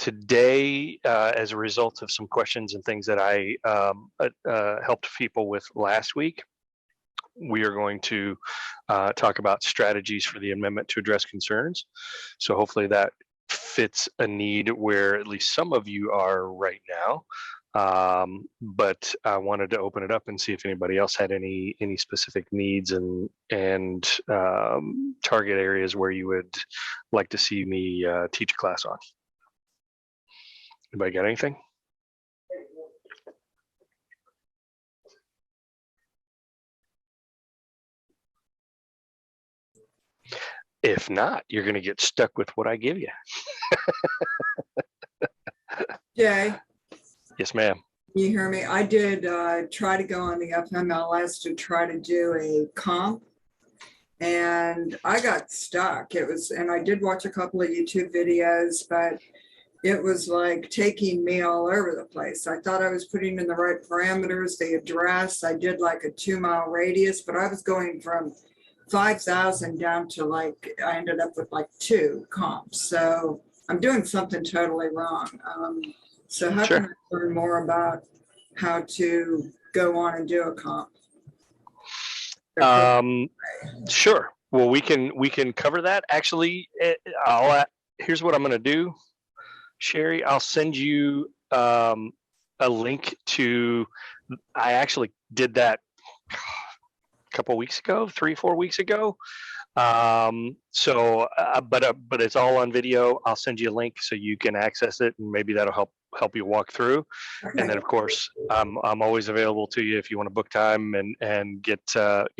today, as a result of some questions and things that I helped people with last week, we are going to talk about strategies for the amendment to address concerns. So hopefully that fits a need where at least some of you are right now. But I wanted to open it up and see if anybody else had any specific needs and target areas where you would like to see me teach a class on. Anybody got anything? If not, you're going to get stuck with what I give you. Jay. Yes, ma'am. You hear me? I did try to go on the FMLS to try to do a comp, and I got stuck. And I did watch a couple of YouTube videos, but it was like taking me all over the place. I thought I was putting in the right parameters, the address. I did like a 2-mile radius, but I was going from 5,000 down to I ended up with like 2 comps. So I'm doing something totally wrong. So how can I learn more about how to go on and do a comp? Sure. Well, we can cover that. Actually, here's what I'm going to do, Sherry. I'll send you a link to. I actually did that a couple weeks ago, 3-4 weeks ago. But it's all on video. I'll send you a link so you can access it, and maybe that'll help you walk through. Okay. And then of course I'm always available to you if you want to book time and get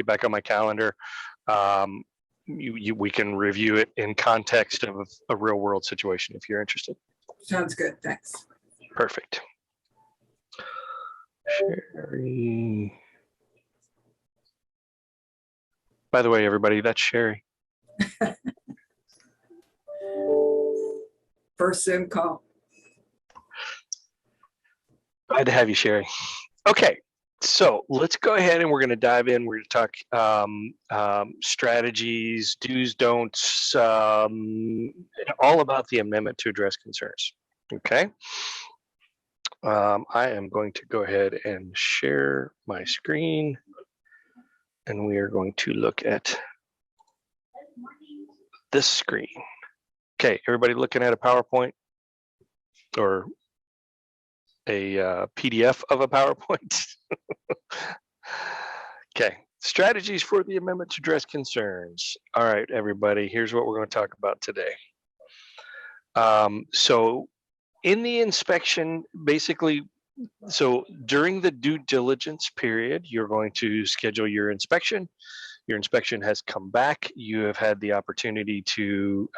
back on my calendar. We can review it in context of a real world situation if you're interested. Sounds good. Thanks. Perfect. Sherry. By the way, everybody, that's Sherry. First Zoom call. Glad to have you, Sherry. Okay, so let's go ahead and we're going to dive in. We're going to talk strategies, do's, don'ts, all about the amendment to address concerns. Okay. I am going to go ahead and share my screen, and we are going to look at this screen. Okay, everybody looking at a PowerPoint or a PDF of a PowerPoint? Okay, strategies for the amendment to address concerns. All right, everybody, here's what we're going to talk about today. So in the inspection, basically, so during the due diligence period, you're going to schedule your inspection. Your inspection has come back. You have had the opportunity to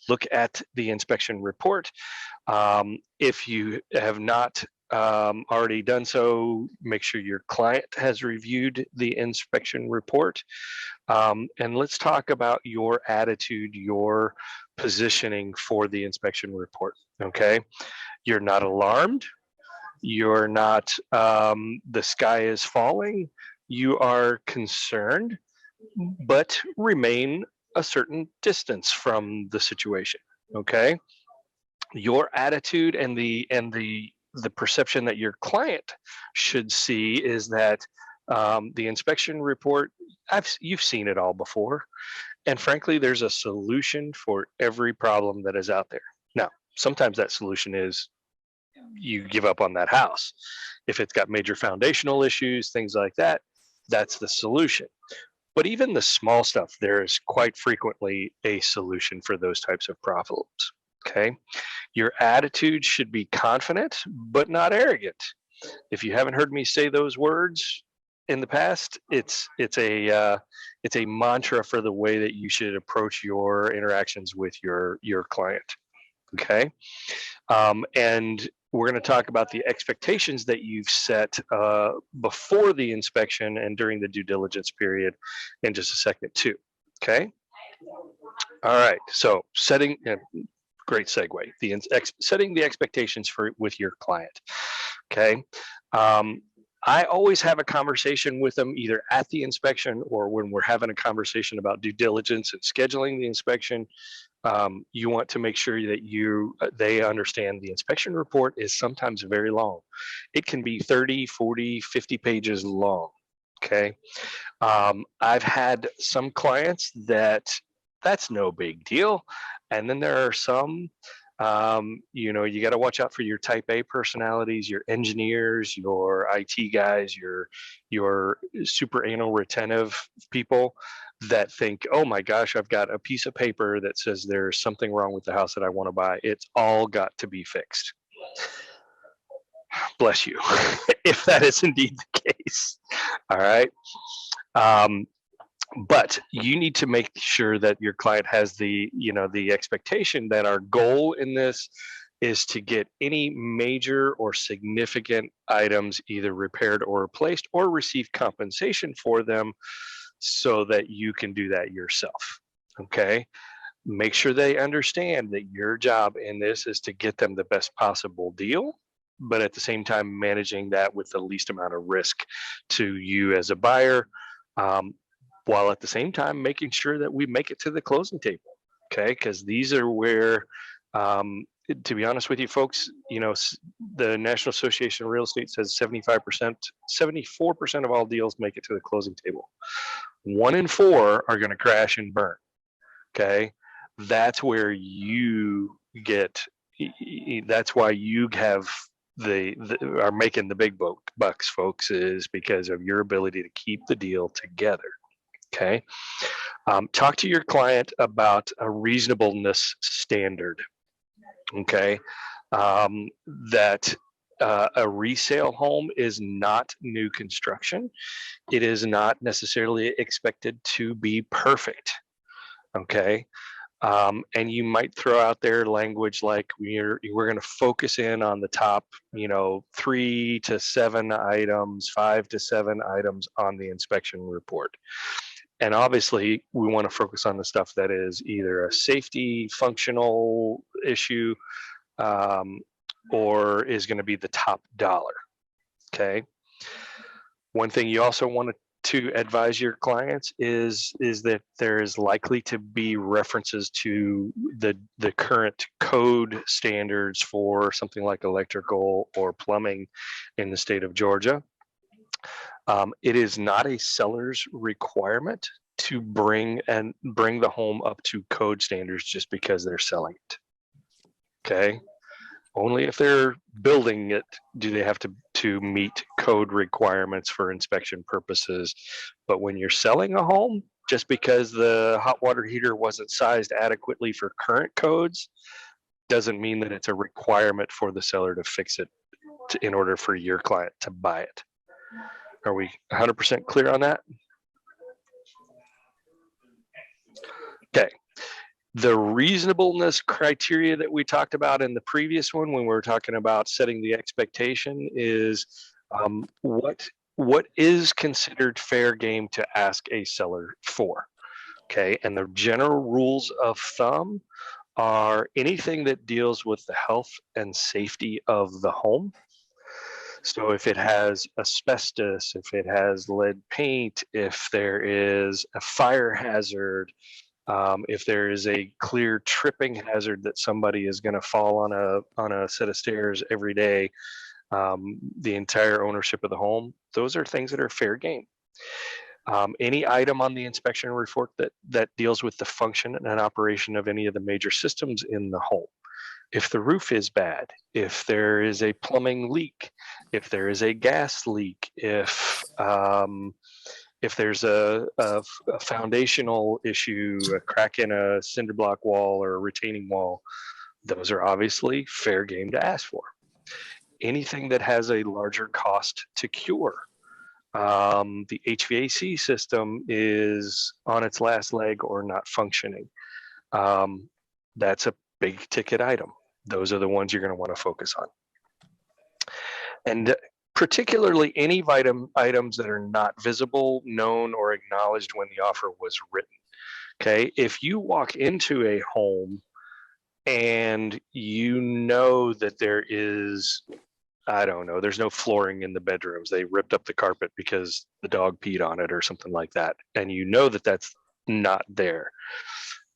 look at the inspection report. If you have not already done so, make sure your client has reviewed the inspection report. And let's talk about your attitude, your positioning for the inspection report, okay? You're not alarmed. You're not, the sky is falling. You are concerned, but remain a certain distance from the situation, okay? Your attitude and the perception that your client should see is that the inspection report, you've seen it all before, and frankly, there's a solution for every problem that is out there. Now, sometimes that solution is you give up on that house. If it's got major foundational issues, things like that, that's the solution. But even the small stuff, there is quite frequently a solution for those types of problems, okay? Your attitude should be confident, but not arrogant. If you haven't heard me say those words in the past, it's a mantra for the way that you should approach your interactions with your client, okay? And we're going to talk about the expectations that you've set before the inspection and during the due diligence period in just a second too, okay? All right, so setting, great segue, setting the expectations with your client, okay? I always have a conversation with them either at the inspection or when we're having a conversation about due diligence and scheduling the inspection. You want to make sure that they understand the inspection report is sometimes very long. It can be 30, 40, 50 pages long. Okay. I've had some clients that's no big deal. And then there are some, you got to watch out for your type A personalities, your engineers, your IT guys, your super anal retentive people that think, oh my gosh, I've got a piece of paper that says there's something wrong with the house that I want to buy. It's all got to be fixed. Bless you, if that is indeed the case. All right. But you need to make sure that your client has the expectation that our goal in this is to get any major or significant items either repaired or replaced or receive compensation for them so that you can do that yourself. Okay. Make sure they understand that your job in this is to get them the best possible deal, but at the same time, managing that with the least amount of risk to you as a buyer, while at the same time making sure that we make it to the closing table. Okay. Because these are where, to be honest with you folks, the National Association of Real Estate says 75%, 74% of all deals make it to the closing table. 1 in 4 are going to crash and burn. Okay. That's where you get, that's why you have are making the big bucks, folks, is because of your ability to keep the deal together. Okay. Talk to your client about a reasonableness standard. Okay. That a resale home is not new construction. It is not necessarily expected to be perfect. Okay. And you might throw out there language like we're going to focus in on the top, 3 to 7 items, 5 to 7 items on the inspection report. And obviously, we want to focus on the stuff that is either a safety, functional issue, or is going to be the top dollar. Okay. One thing you also want to advise your clients is that there is likely to be references to the current code standards for something like electrical or plumbing in the state of Georgia. It is not a seller's requirement to bring the home up to code standards just because they're selling it. Okay. Only if they're building it do they have to meet code requirements for inspection purposes. But when you're selling a home, just because the hot water heater wasn't sized adequately for current codes doesn't mean that it's a requirement for the seller to fix it in order for your client to buy it. Are we 100% clear on that? Okay. The reasonableness criteria that we talked about in the previous one when we were talking about setting the expectation is what is considered fair game to ask a seller for. Okay. And the general rules of thumb are anything that deals with the health and safety of the home. So if it has asbestos, if it has lead paint, if there is a fire hazard, if there is a clear tripping hazard that somebody is going to fall on a set of stairs every day, the entire ownership of the home, those are things that are fair game. Any item on the inspection report that deals with the function and operation of any of the major systems in the home. If the roof is bad, if there is a plumbing leak, if there is a gas leak, if there's a foundational issue, a crack in a cinder block wall or a retaining wall, those are obviously fair game to ask for. Anything that has a larger cost to cure. The HVAC system is on its last leg or not functioning. That's a big ticket item. Those are the ones you're going to want to focus on. And particularly any items that are not visible, known, or acknowledged when the offer was written. Okay, if you walk into a home and you know that there is, I don't know, there's no flooring in the bedrooms. They ripped up the carpet because the dog peed on it or something like that. And you know that that's not there.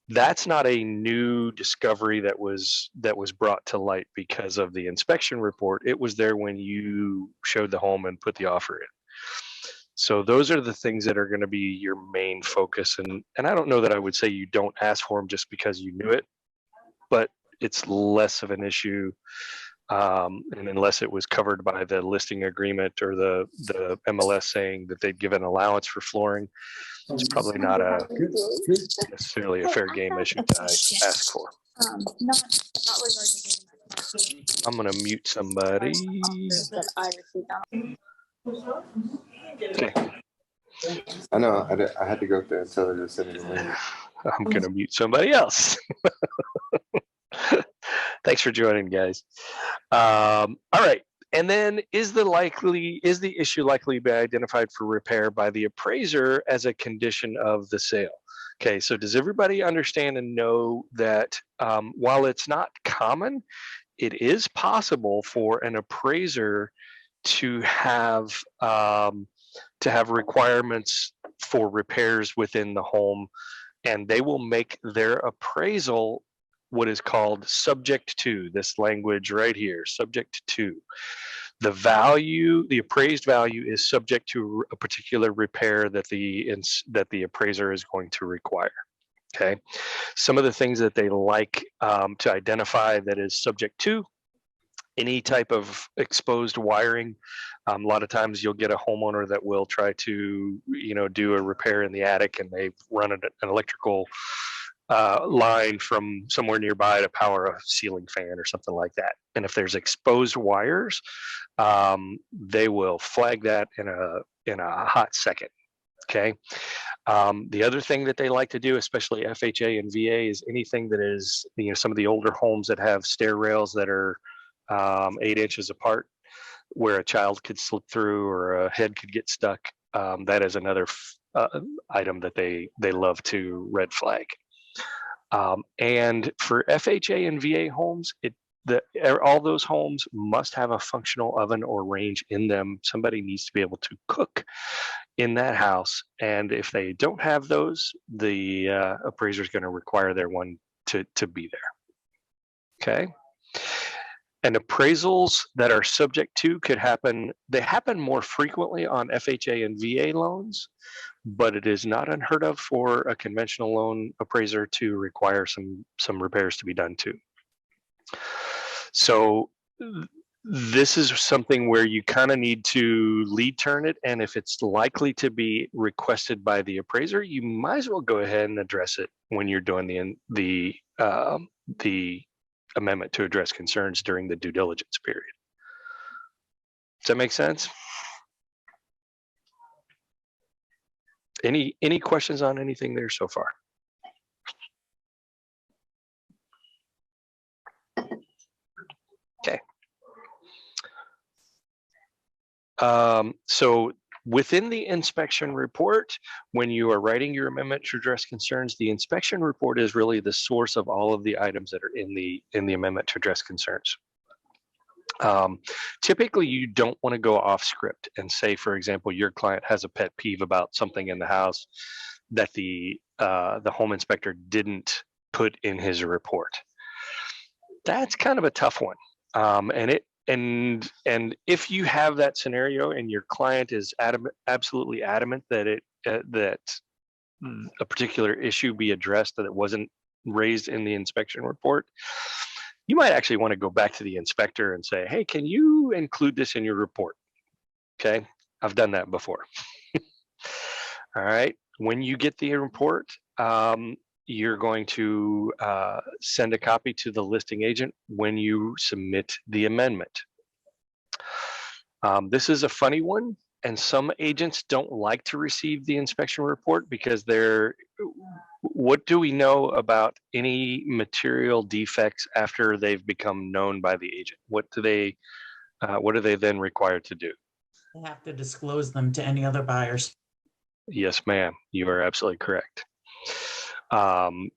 That's not a new discovery that was brought to light because of the inspection report. It was there when you showed the home and put the offer in. So those are the things that are going to be your main focus. And I don't know that I would say you don't ask for them just because you knew it, but it's less of an issue. And unless it was covered by the listing agreement or the MLS saying that they'd give an allowance for flooring, it's probably not necessarily a fair game issue to ask for. I'm going to mute somebody. Okay. I know. I had to go up there and tell her to send it away. I'm going to mute somebody else. Thanks for joining, guys. All right. And then is the issue likely to be identified for repair by the appraiser as a condition of the sale? Okay, so does everybody understand and know that while it's not common, it is possible for an appraiser to have requirements for repairs within the home, and they will make their appraisal what is called subject to, this language right here, subject to. The appraised value is subject to a particular repair that the appraiser is going to require. Okay, some of the things that they like to identify that is subject to: any type of exposed wiring. A lot of times you'll get a homeowner that will try to, do a repair in the attic, and they've run an electrical line from somewhere nearby to power a ceiling fan or something like that. And if there's exposed wires, they will flag that in a hot second. Okay. The other thing that they like to do, especially FHA and VA, is anything that is, some of the older homes that have stair rails that are 8 inches apart, where a child could slip through or a head could get stuck. That is another item that they love to red flag. And for FHA and VA homes, all those homes must have a functional oven or range in them. Somebody needs to be able to cook in that house. And if they don't have those, the appraiser is going to require their one to be there. Okay. And appraisals that are subject to they happen more frequently on FHA and VA loans, but it is not unheard of for a conventional loan appraiser to require some repairs to be done too. So this is something where you kind of need to lead turn it, and if it's likely to be requested by the appraiser, you might as well go ahead and address it when you're doing the amendment to address concerns during the due diligence period. Does that make sense? Any questions on anything there so far? Okay. So within the inspection report, when you are writing your amendment to address concerns, the inspection report is really the source of all of the items that are in the amendment to address concerns. Typically, you don't want to go off script and say, for example, your client has a pet peeve about something in the house that the home inspector didn't put in his report. That's kind of a tough one, and if you have that scenario and your client is absolutely adamant that that a particular issue be addressed, that it wasn't raised in the inspection report, you might actually want to go back to the inspector and say, hey, can you include this in your report? Okay, I've done that before. All right, when you get the report, you're going to send a copy to the listing agent when you submit the amendment. This is a funny one, and some agents don't like to receive the inspection report because what do we know about any material defects after they've become known by the agent? What are they then required to do? They have to disclose them to any other buyers. Yes, ma'am. You are absolutely correct.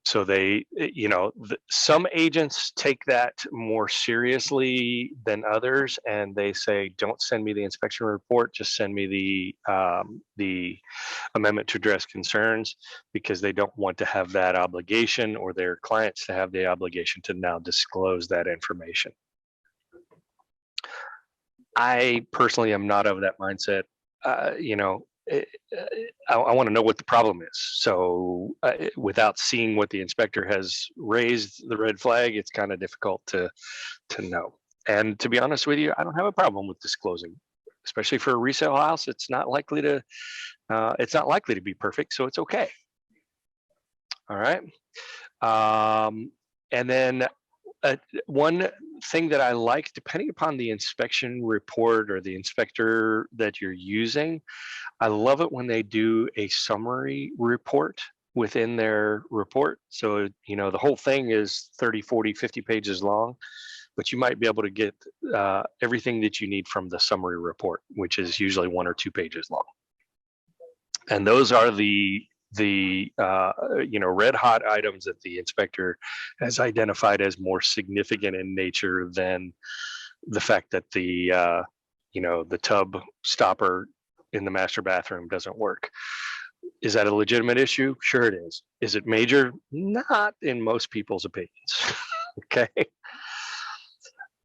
So they, some agents take that more seriously than others, and they say, "Don't send me the inspection report. Just send me the amendment to address concerns," because they don't want to have that obligation, or their clients to have the obligation to now disclose that information. I personally am not of that mindset. I want to know what the problem is. So without seeing what the inspector has raised the red flag, it's kind of difficult to know. And to be honest with you, I don't have a problem with disclosing, especially for a resale house. It's not likely to be perfect, so it's okay. All right. And then one thing that I like, depending upon the inspection report or the inspector that you're using, I love it when they do a summary report within their report. So, the whole thing is 30, 40, 50 pages long, but you might be able to get everything that you need from the summary report, which is usually 1 or 2 pages long. And those are the red hot items that the inspector has identified as more significant in nature than the fact that the tub stopper in the master bathroom doesn't work. Is that a legitimate issue? Sure it is. Is it major? Not in most people's opinions. Okay.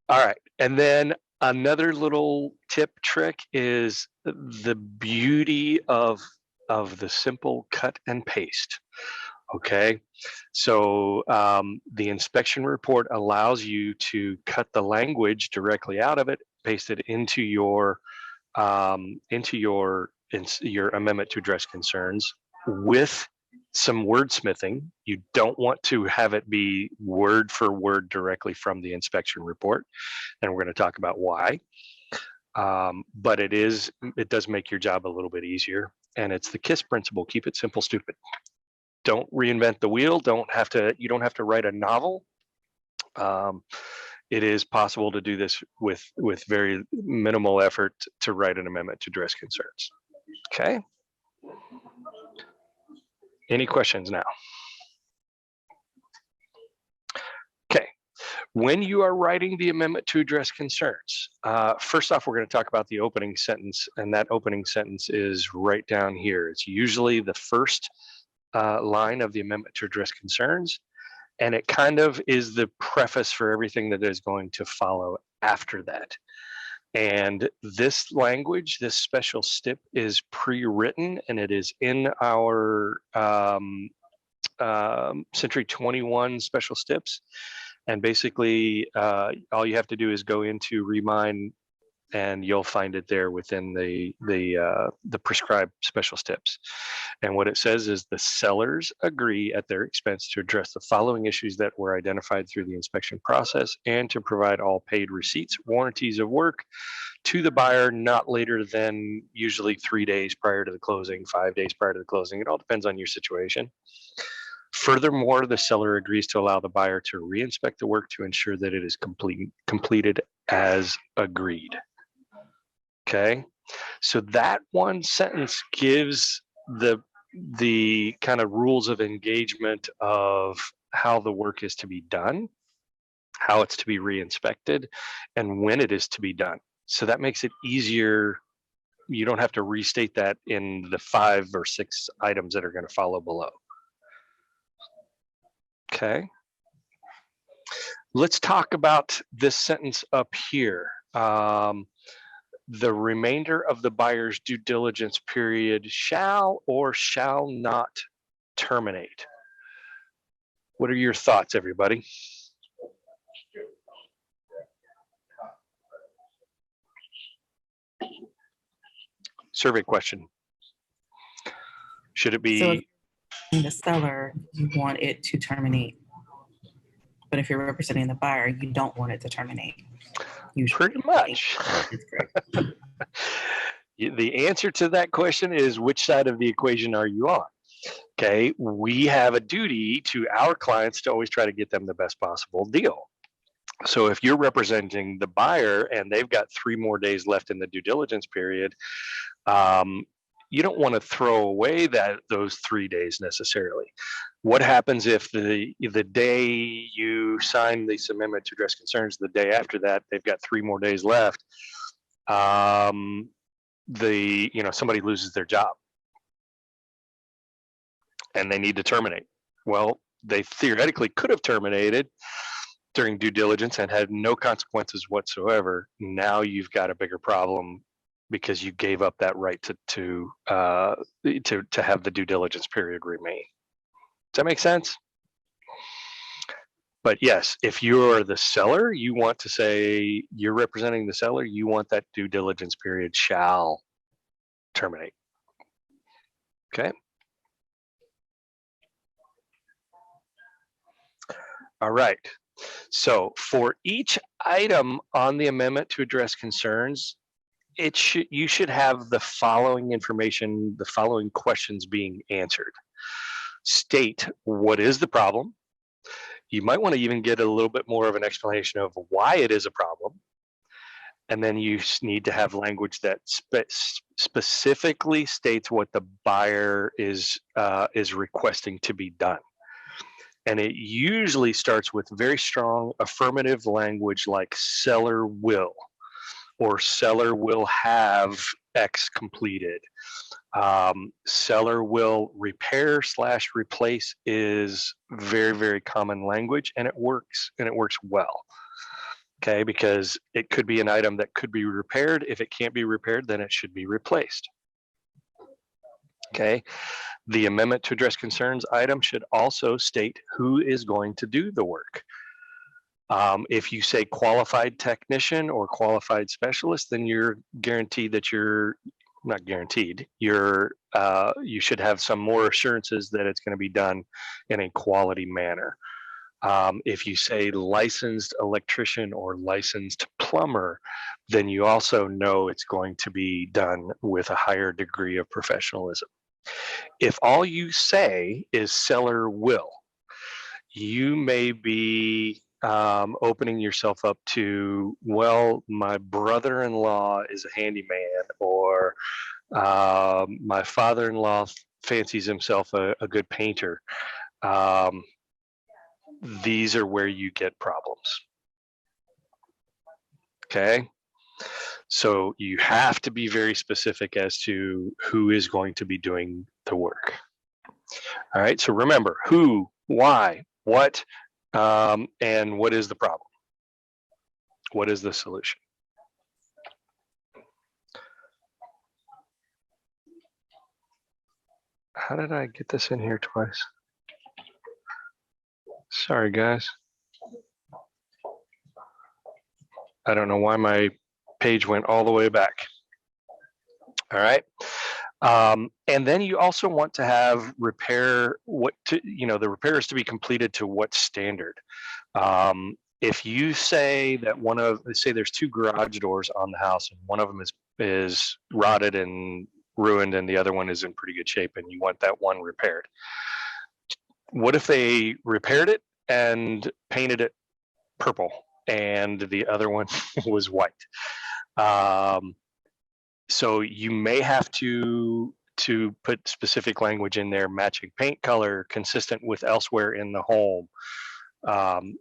All right. And then another little tip trick is the beauty of the simple cut and paste. Okay. So the inspection report allows you to cut the language directly out of it, paste it into your amendment to address concerns with some wordsmithing. You don't want to have it be word for word directly from the inspection report, and we're going to talk about why. But it does make your job a little bit easier, and it's the KISS principle: keep it simple, stupid. Don't reinvent the wheel. You don't have to write a novel. It is possible to do this with very minimal effort to write an amendment to address concerns. Okay. Any questions now? Okay. When you are writing the amendment to address concerns, first off, we're going to talk about the opening sentence, and that opening sentence is right down here. It's usually the first line of the amendment to address concerns, and it kind of is the preface for everything that is going to follow after that. And this language, this special stip, is pre-written, and it is in our Century 21 special stips. And basically, all you have to do is go into Remind, and you'll find it there within the prescribed special steps. And what it says is the sellers agree at their expense to address the following issues that were identified through the inspection process, and to provide all paid receipts, warranties of work to the buyer not later than usually 3 days prior to the closing, 5 days prior to the closing. It all depends on your situation. Furthermore, the seller agrees to allow the buyer to reinspect the work to ensure that it is completed as agreed. Okay, so that one sentence gives the kind of rules of engagement of how the work is to be done, how it's to be reinspected, and when it is to be done. So that makes it easier. You don't have to restate that in the 5 or 6 items that are going to follow below. Okay, let's talk about this sentence up here. The remainder of the buyer's due diligence period shall or shall not terminate. What are your thoughts, everybody? Survey question. Should it be? So if the seller, you want it to terminate. But if you're representing the buyer, you don't want it to terminate. Usually. Pretty much. The answer to that question is, which side of the equation are you on? Okay, we have a duty to our clients to always try to get them the best possible deal. So if you're representing the buyer and they've got 3 more days left in the due diligence period, you don't want to throw away those 3 days necessarily. What happens if the day you sign this amendment to address concerns, the day after that, they've got 3 more days left, somebody loses their job and they need to terminate? Well, they theoretically could have terminated during due diligence and had no consequences whatsoever. Now you've got a bigger problem because you gave up that right to have the due diligence period remain. Does that make sense? But yes, if you're the seller, you want to say you're representing the seller, you want that due diligence period shall terminate. Okay. All right. So for each item on the amendment to address concerns, you should have the following information, the following questions being answered. State what is the problem. You might want to even get a little bit more of an explanation of why it is a problem. And then you need to have language that specifically states what the buyer is requesting to be done. And it usually starts with very strong affirmative language like seller will, or seller will have X completed. Seller will repair/replace is very, very common language, and it works well. Okay, because it could be an item that could be repaired. If it can't be repaired, then it should be replaced. Okay, the amendment to address concerns item should also state who is going to do the work. If you say qualified technician or qualified specialist, then you're guaranteed that you're not guaranteed. You should have some more assurances that it's going to be done in a quality manner. If you say licensed electrician or licensed plumber, then you also know it's going to be done with a higher degree of professionalism. If all you say is seller will, you may be opening yourself up to, well, my brother-in-law is a handyman, or my father-in-law fancies himself a good painter. These are where you get problems. Okay, so you have to be very specific as to who is going to be doing the work. All right, so remember who, why, what, and what is the problem? What is the solution? How did I get this in here twice? Sorry, guys. I don't know why my page went all the way back. All right. And then you also want to have the repairs to be completed to what standard. If you say that say there's 2 garage doors on the house and one of them is rotted and ruined and the other one is in pretty good shape and you want that one repaired. What if they repaired it and painted it purple and the other one was white? So you may have to put specific language in there, matching paint color, consistent with elsewhere in the home.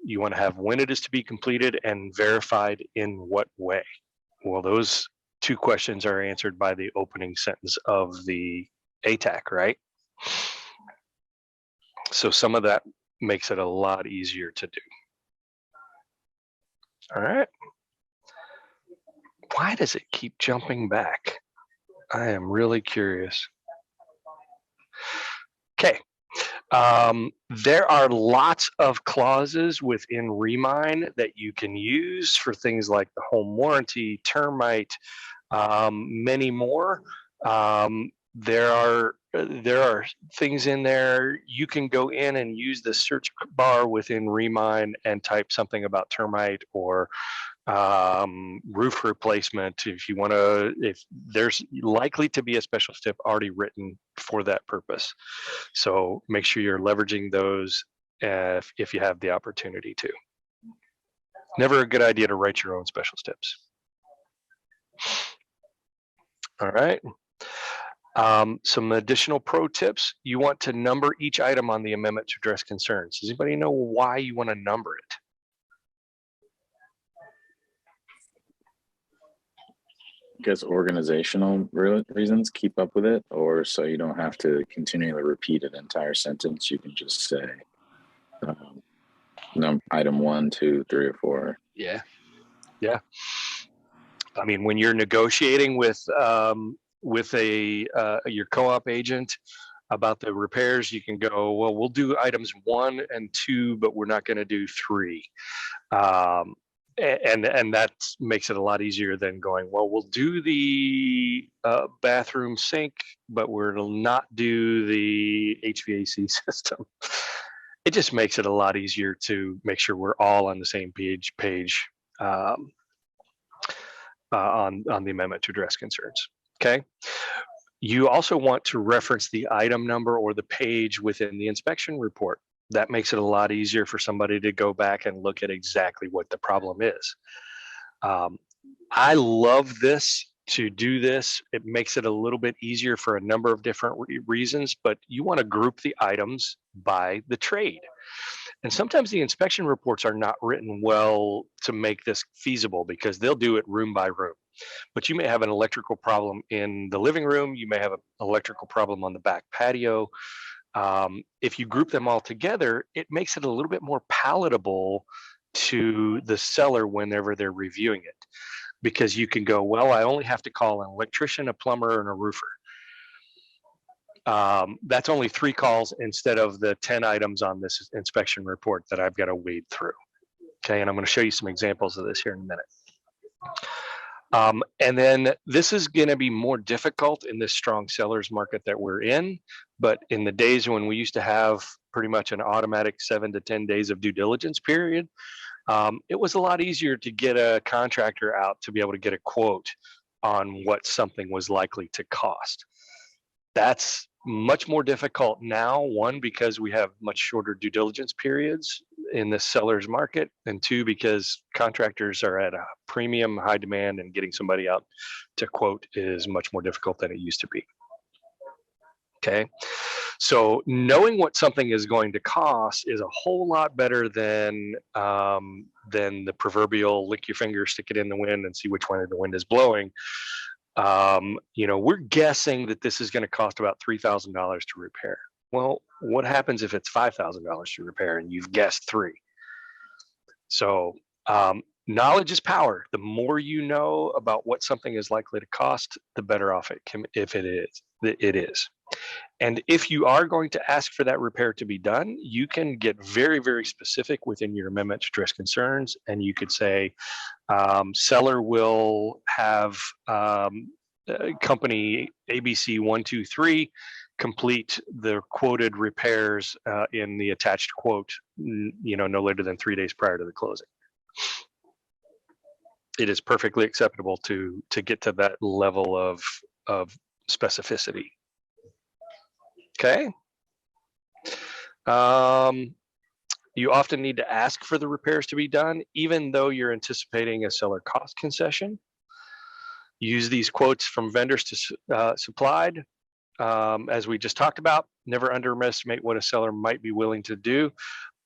You want to have when it is to be completed and verified in what way. Well, those 2 questions are answered by the opening sentence of the ATAC, right? So some of that makes it a lot easier to do. All right. Why does it keep jumping back? I am really curious. Okay. There are lots of clauses within Remine that you can use for things like the home warranty, termite, many more. There are things in there. You can go in and use the search bar within Remine and type something about termite or roof replacement if there's likely to be a special step already written for that purpose. So make sure you're leveraging those if you have the opportunity to. Never a good idea to write your own special steps. All right. Some additional pro tips: you want to number each item on the amendment to address concerns. Does anybody know why you want to number it? I guess organizational reasons, keep up with it, or so you don't have to continually repeat an entire sentence. You can just say item 1, 2, 3, or 4. Yeah. I mean, when you're negotiating with your co-op agent about the repairs, you can go, well, we'll do items 1 and 2, but we're not going to do 3. And that makes it a lot easier than going, well, we'll do the bathroom sink, but we'll not do the HVAC system. It just makes it a lot easier to make sure we're all on the same page on the amendment to address concerns. Okay. You also want to reference the item number or the page within the inspection report. That makes it a lot easier for somebody to go back and look at exactly what the problem is. I love this. To do this, it makes it a little bit easier for a number of different reasons, but you want to group the items by the trade. And sometimes the inspection reports are not written well to make this feasible because they'll do it room by room. But you may have an electrical problem in the living room. You may have an electrical problem on the back patio. If you group them all together, it makes it a little bit more palatable to the seller whenever they're reviewing it. Because you can go, well, I only have to call an electrician, a plumber, and a roofer. That's only 3 calls instead of the 10 items on this inspection report that I've got to wade through. Okay, and I'm going to show you some examples of this here in a minute. And then this is going to be more difficult in this strong sellers market that we're in. But in the days when we used to have pretty much an automatic 7 to 10 days of due diligence period, it was a lot easier to get a contractor out to be able to get a quote on what something was likely to cost. That's much more difficult now, 1, because we have much shorter due diligence periods in the seller's market, and 2, because contractors are at a premium, high demand, and getting somebody out to quote is much more difficult than it used to be. Okay, so knowing what something is going to cost is a whole lot better than the proverbial lick your finger, stick it in the wind, and see which way the wind is blowing. We're guessing that this is going to cost about $3,000 to repair. Well, what happens if it's $5,000 to repair and you've guessed 3? So knowledge is power. The more you know about what something is likely to cost, the better off it is. And if you are going to ask for that repair to be done, you can get very, very specific within your amendment to address concerns. And you could say, seller will have company ABC 123 complete the quoted repairs in the attached quote, no later than 3 days prior to the closing. It is perfectly acceptable to get to that level of specificity. Okay. You often need to ask for the repairs to be done, even though you're anticipating a seller cost concession. Use these quotes from vendors to supplied. As we just talked about, never underestimate what a seller might be willing to do.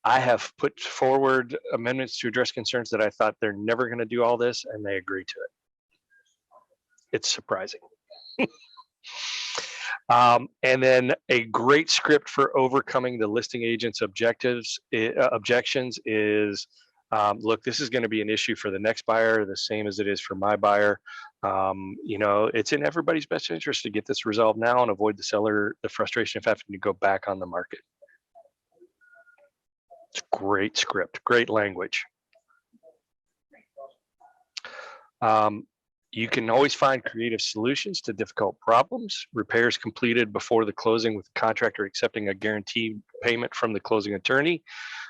I have put forward amendments to address concerns that I thought they're never going to do all this, and they agree to it. It's surprising. And then a great script for overcoming the listing agent's objections is, look, this is going to be an issue for the next buyer, the same as it is for my buyer. It's in everybody's best interest to get this resolved now and avoid the frustration of having to go back on the market. It's great script, great language. You can always find creative solutions to difficult problems. Repairs completed before the closing with the contractor accepting a guaranteed payment from the closing attorney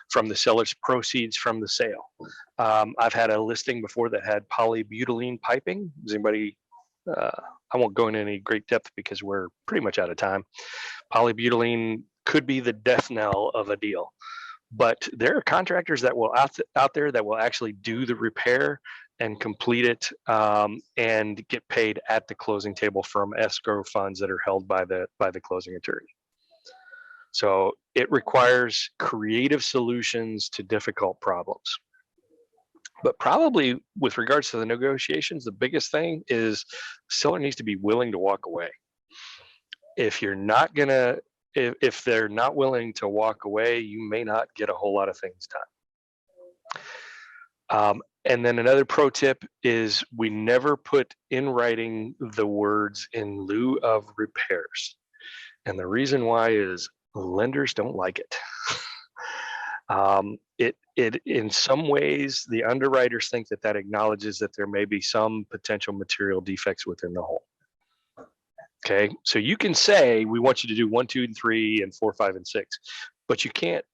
from the seller's proceeds from the sale. I've had a listing before that had polybutylene piping. Does anybody, I won't go into any great depth because we're pretty much out of time. Polybutylene could be the death knell of a deal. But there are contractors that will out there that will actually do the repair and complete it, and get paid at the closing table from escrow funds that are held by the closing attorney. So it requires creative solutions to difficult problems. But probably with regards to the negotiations, the biggest thing is the seller needs to be willing to walk away. If you're not gonna, if they're not willing to walk away, you may not get a whole lot of things done. And then another pro tip is we never put in writing the words "in lieu of repairs." And the reason why is lenders don't like it. It in some ways, the underwriters think that acknowledges that there may be some potential material defects within the home. Okay, so you can say we want you to do 1, 2, and 3, and 4, 5, and 6, but you can't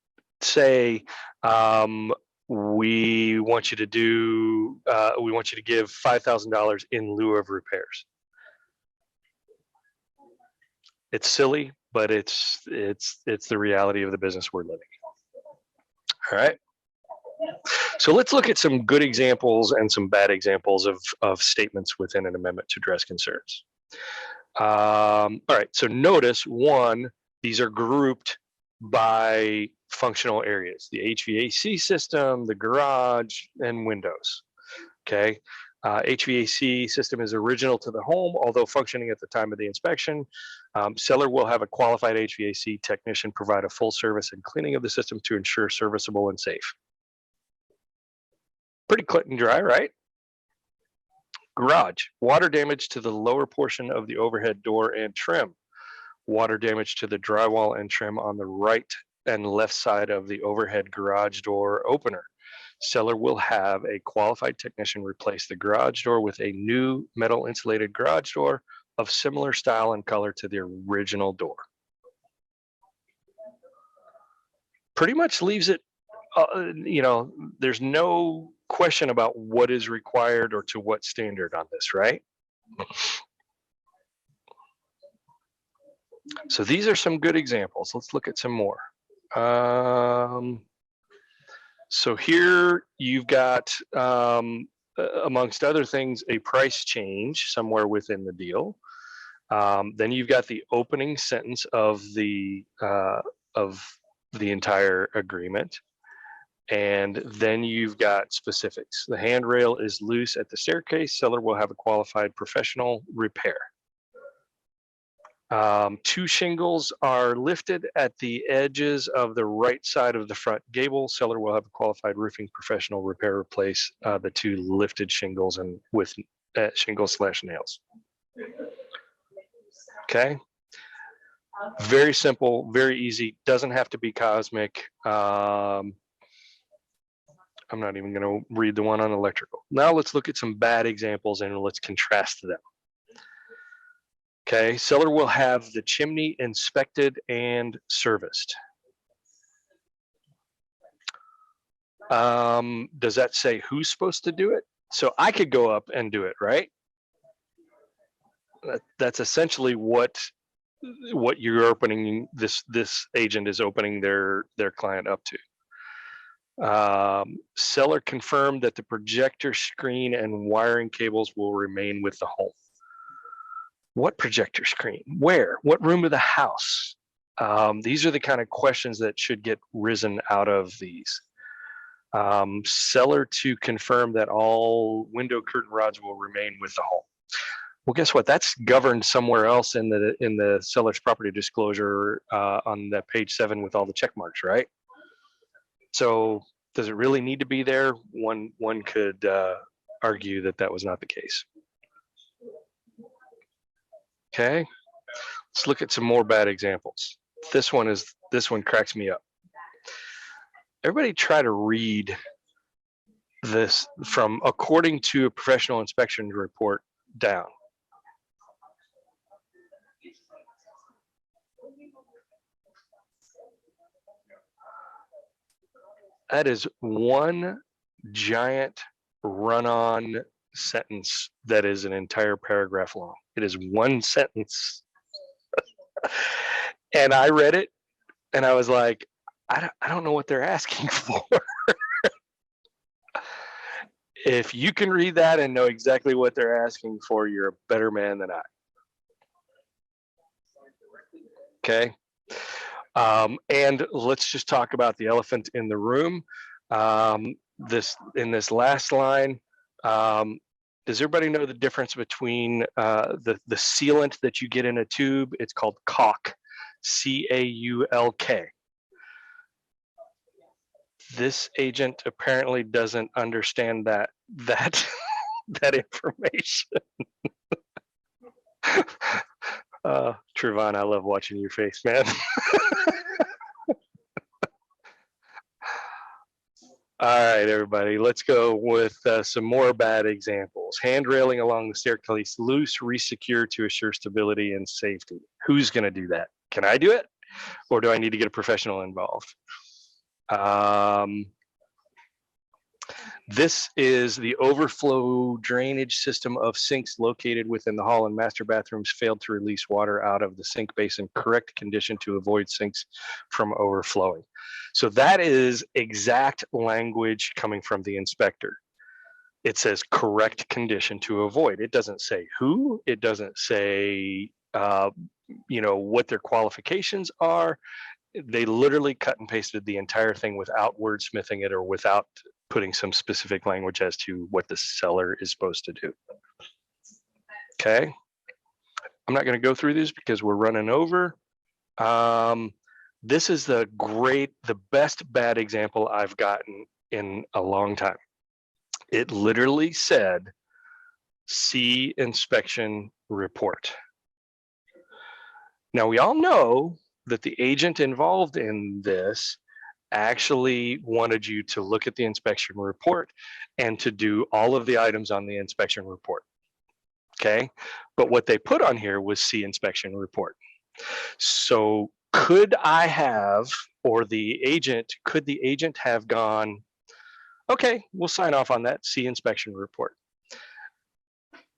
say we want you to do we want you to give $5,000 in lieu of repairs. It's silly, but it's the reality of the business we're living in. All right. So let's look at some good examples and some bad examples of statements within an amendment to address concerns. All right. So notice, one, these are grouped by functional areas: the HVAC system, the garage, and windows. Okay. HVAC system is original to the home, although functioning at the time of the inspection. Seller will have a qualified HVAC technician provide a full service and cleaning of the system to ensure serviceable and safe. Pretty cut and dry, right? Garage: water damage to the lower portion of the overhead door and trim. Water damage to the drywall and trim on the right and left side of the overhead garage door opener. Seller will have a qualified technician replace the garage door with a new metal insulated garage door of similar style and color to the original door. Pretty much leaves it, there's no question about what is required or to what standard on this, right? So these are some good examples. Let's look at some more. So here you've got, amongst other things, a price change somewhere within the deal. Then you've got the opening sentence of the entire agreement. And then you've got specifics. The handrail is loose at the staircase. Seller will have a qualified professional repair. 2 shingles are lifted at the edges of the right side of the front gable. Seller will have a qualified roofing professional repair, replace the 2 lifted shingles and with shingles/nails. Okay. Very simple, very easy. Doesn't have to be cosmic. I'm not even going to read the one on electrical. Now let's look at some bad examples and let's contrast them. Okay, seller will have the chimney inspected and serviced. Does that say who's supposed to do it? So I could go up and do it, right? That's essentially what you're opening, this agent is opening their client up to. Seller confirmed that the projector screen and wiring cables will remain with the home. What projector screen? Where? What room of the house? These are the kind of questions that should get risen out of these. Seller to confirm that all window curtain rods will remain with the home. Well, guess what? That's governed somewhere else in the seller's property disclosure on that page 7 with all the check marks, right? So does it really need to be there? One could argue that was not the case. Okay, let's look at some more bad examples. This one cracks me up. Everybody try to read this from according to a professional inspection report down. That is one giant run-on sentence that is an entire paragraph long. It is one sentence. And I read it and I was like, I don't know what they're asking for. If you can read that and know exactly what they're asking for, you're a better man than I. Okay. And let's just talk about the elephant in the room. In this last line, does everybody know the difference between the sealant that you get in a tube? It's called caulk, C-A-U-L-K. This agent apparently doesn't understand that information. Trevon, I love watching your face, man. All right, everybody, let's go with some more bad examples. Hand railing along the staircase loose, resecure to assure stability and safety. Who's going to do that? Can I do it? Or do I need to get a professional involved? This is the overflow drainage system of sinks located within the hall and master bathrooms failed to release water out of the sink basin. Correct condition to avoid sinks from overflowing. So that is exact language coming from the inspector. It says correct condition to avoid. It doesn't say who. It doesn't say what their qualifications are. They literally cut and pasted the entire thing without wordsmithing it or without putting some specific language as to what the seller is supposed to do. Okay. I'm not going to go through these because we're running over. This is the best bad example I've gotten in a long time. It literally said, see inspection report. Now we all know that the agent involved in this actually wanted you to look at the inspection report and to do all of the items on the inspection report. Okay, but what they put on here was see inspection report. So could I have, or could the agent have gone, okay, we'll sign off on that, see inspection report,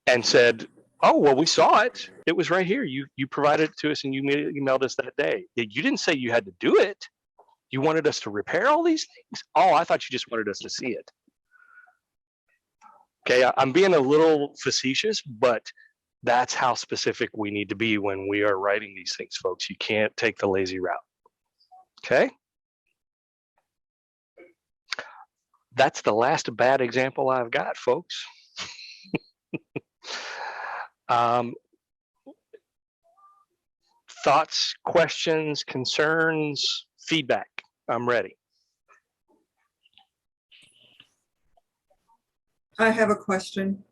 and said, oh, well, we saw it. It was right here. You provided it to us and you emailed us that day. You didn't say you had to do it. You wanted us to repair all these things? Oh, I thought you just wanted us to see it. Okay, I'm being a little facetious, but that's how specific we need to be when we are writing these things, folks. You can't take the lazy route. Okay? That's the last bad example I've got, folks. Thoughts, questions, concerns, feedback? I'm ready. I have a question.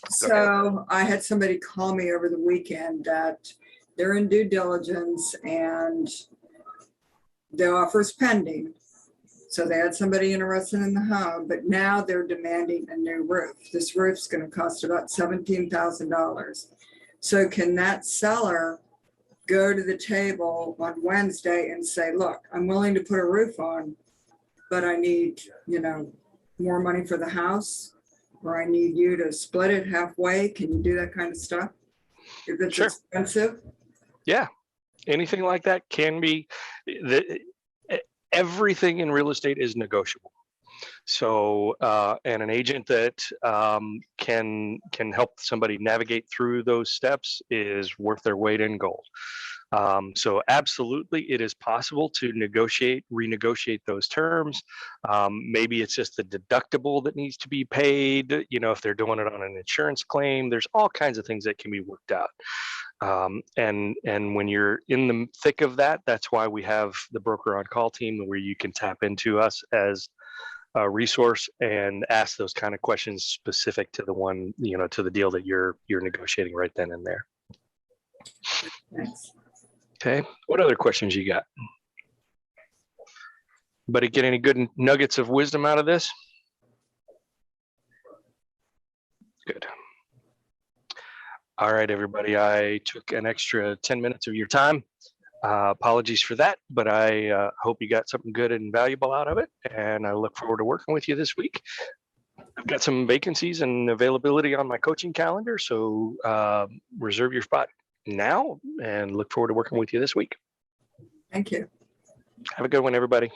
So I had somebody call me over the weekend that they're in due diligence and the offer's pending. So they had somebody interested in the home, but now they're demanding a new roof. This roof's going to cost about $17,000. So can that seller go to the table on Wednesday and say, look, I'm willing to put a roof on, but I need, more money for the house, or I need you to split it halfway. Can you do that kind of stuff? If it's expensive? Yeah, anything like that can be. Everything in real estate is negotiable. So, and an agent that can help somebody navigate through those steps is worth their weight in gold. So absolutely, it is possible to renegotiate those terms. Maybe it's just the deductible that needs to be paid. If they're doing it on an insurance claim, there's all kinds of things that can be worked out. And when you're in the thick of that, that's why we have the broker on call team where you can tap into us as a resource and ask those kind of questions specific to the one, to the deal that you're negotiating right then and there. Thanks. Okay, what other questions you got? Anybody get any good nuggets of wisdom out of this? Good. All right, everybody, I took an extra 10 minutes of your time. Apologies for that, but I hope you got something good and valuable out of it, and I look forward to working with you this week. I've got some vacancies and availability on my coaching calendar, so reserve your spot now and look forward to working with you this week. Thank you. Have a good one, everybody.